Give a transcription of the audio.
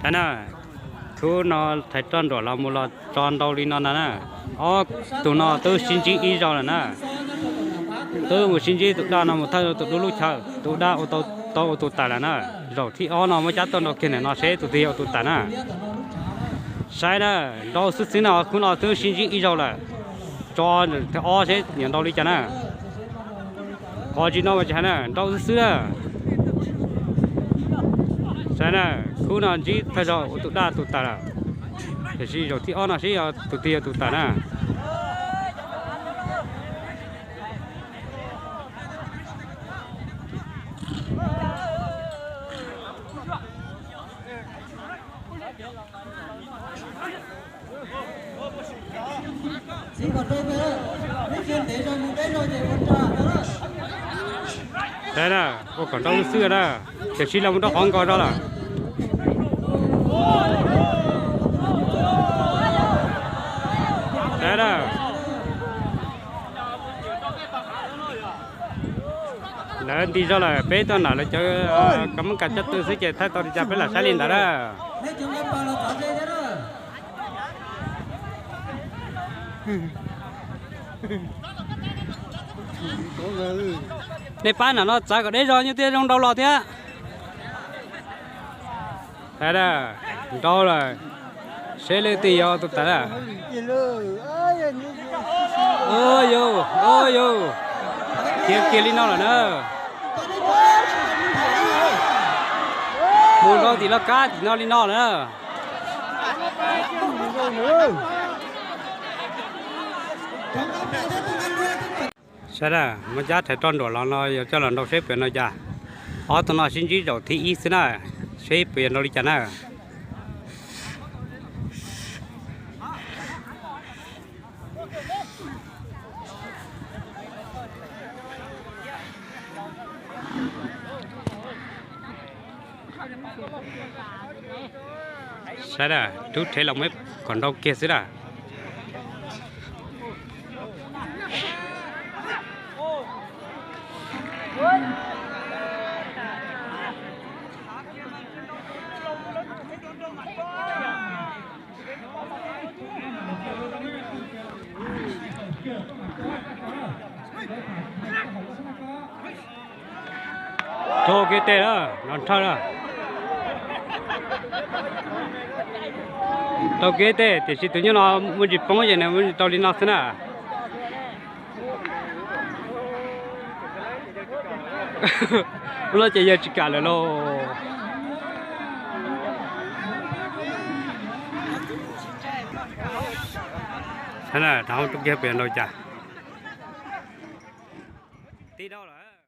thế nào thu nó thấy tròn rồi là một là tròn đầu đi nó nè tụi nó tôi xin chỉ ý rồi nè tôi một xin chỉ tụi đó nó một thay tụi lúc chờ tụi đó tụi ta là nè rồi thì nó mới chắc nó kia này nó sẽ tụi tiêu tụi ta nè sai nè đâu sức xí nào cũng nó tôi xin chỉ ý rồi là cho thì sẽ nhận đâu đi chả nè có gì nó mà chả nè đâu sức xí nè sai nè cũng nó chỉ thay rồi tụi đó tụi ta là thì chỉ rồi thì nó sẽ tụi tiêu tụi ta nè đây nè, có còn đâu xưa đó, chỉ xin làm đó không có đó là. Đây nè. Đấy đi cho là bé tôi nào là cho cắm cả chất tư sĩ chạy thay tôi đi ra bé là sai lên đó đó. Đây bán là nó chạy ở đấy rồi như thế trong đâu lọt thế thế đó đâu là sẽ lên tiền tụi ta là ôi yo kia lên nó là nữa muốn đó thì nó cá thì nó lên nó nữa sao đó mà giá thấy tròn đồ nó cho lần đầu xếp về nó giá tụi nó xin chỉ đầu thì ít nữa xếp về nó đi chả nè sao đó chút thấy lòng mấy còn đâu kia xí đó thôi cái tê đó nó thôi đó tao cái tê thì chỉ tự nhiên nó muốn chỉ bóng vậy này muốn tao đi nào thế nào nó chỉ giờ chỉ cả rồi lo thế này tao không biết biển đâu chả tí đâu rồi